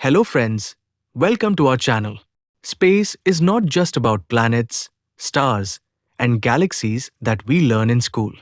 Hello friends, welcome to our channel. Space is not just about planets, stars, and galaxies that we learn in school.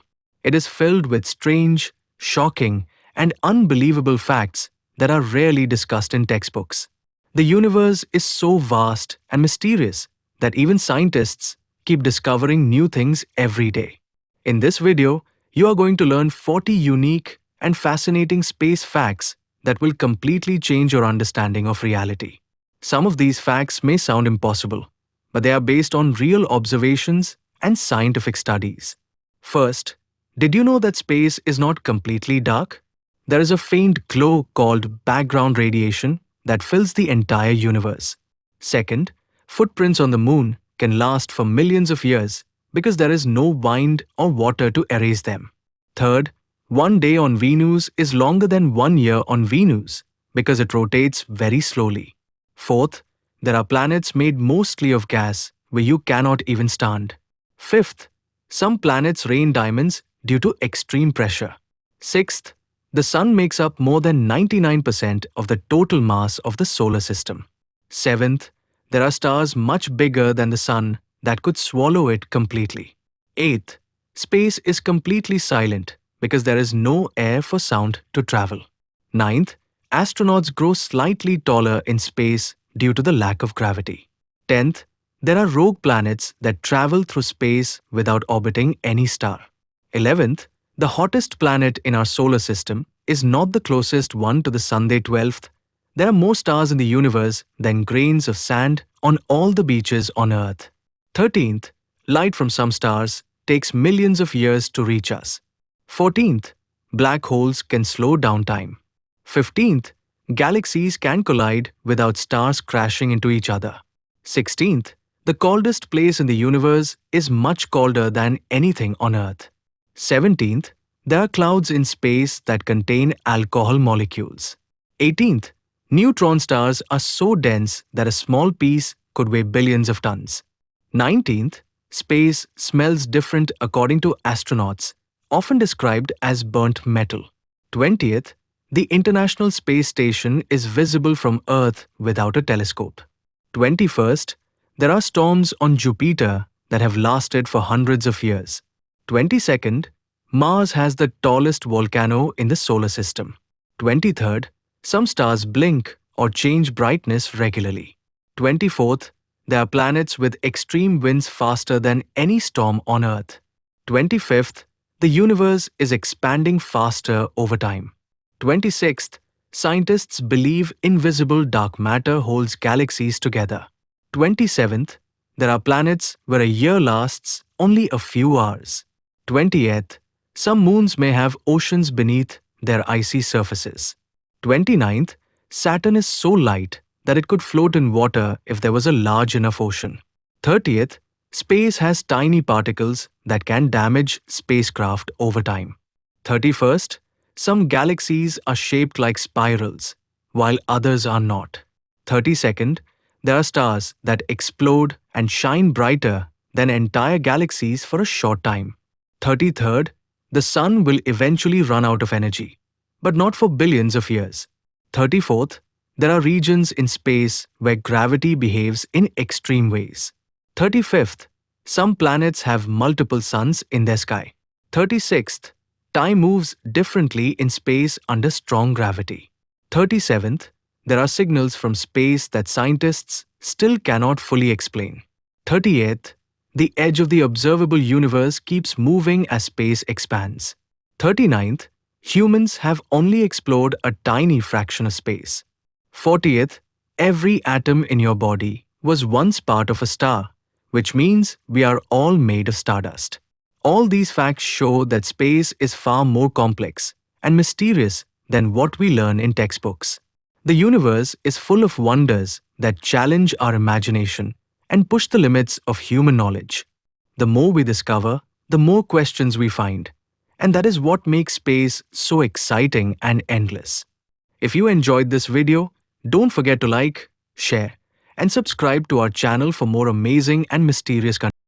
It is filled with strange, shocking, and unbelievable facts that are rarely discussed in textbooks. The universe is so vast and mysterious that even scientists keep discovering new things every day. In this video, you are going to learn 40 unique and fascinating space facts that will completely change your understanding of reality. Some of these facts may sound impossible, but they are based on real observations and scientific studies. First, did you know that space is not completely dark? There is a faint glow called background radiation that fills the entire universe. Second, footprints on the moon can last for millions of years because there is no wind or water to erase them. Third, one day on Venus is longer than 1 year on Venus because it rotates very slowly. Fourth, there are planets made mostly of gas where you cannot even stand. Fifth, some planets rain diamonds due to extreme pressure. Sixth, the Sun makes up more than 99% of the total mass of the solar system. Seventh, there are stars much bigger than the Sun that could swallow it completely. Eighth, space is completely silent because there is no air for sound to travel. Ninth, astronauts grow slightly taller in space due to the lack of gravity. 10th, there are rogue planets that travel through space without orbiting any star. 11th, the hottest planet in our solar system is not the closest one to the Sun. 12th, there are more stars in the universe than grains of sand on all the beaches on Earth. 13th, light from some stars takes millions of years to reach us. 14th, black holes can slow down time. 15th, galaxies can collide without stars crashing into each other. 16th, the coldest place in the universe is much colder than anything on Earth. 17th, there are clouds in space that contain alcohol molecules. 18th, neutron stars are so dense that a small piece could weigh billions of tons. 19th, space smells different according to astronauts, often described as burnt metal. 20th, the International Space Station is visible from Earth without a telescope. 21st, there are storms on Jupiter that have lasted for hundreds of years. 22nd, Mars has the tallest volcano in the solar system. 23rd, some stars blink or change brightness regularly. 24th, there are planets with extreme winds faster than any storm on Earth. 25th, the universe is expanding faster over time. 26th, scientists believe invisible dark matter holds galaxies together. 27th, there are planets where a year lasts only a few hours. 28th, some moons may have oceans beneath their icy surfaces. 29th, Saturn is so light that it could float in water if there was a large enough ocean. 30th, space has tiny particles that can damage spacecraft over time. 31st, some galaxies are shaped like spirals, while others are not. 32nd, there are stars that explode and shine brighter than entire galaxies for a short time. 33rd, the Sun will eventually run out of energy, but not for billions of years. 34th, there are regions in space where gravity behaves in extreme ways. 35th, some planets have multiple suns in their sky. 36th, time moves differently in space under strong gravity. 37th, there are signals from space that scientists still cannot fully explain. 38th, the edge of the observable universe keeps moving as space expands. 39th, humans have only explored a tiny fraction of space. 40th, every atom in your body was once part of a star, which means we are all made of stardust. All these facts show that space is far more complex and mysterious than what we learn in textbooks. The universe is full of wonders that challenge our imagination and push the limits of human knowledge. The more we discover, the more questions we find, and that is what makes space so exciting and endless. If you enjoyed this video, don't forget to like, share, and subscribe to our channel for more amazing and mysterious content.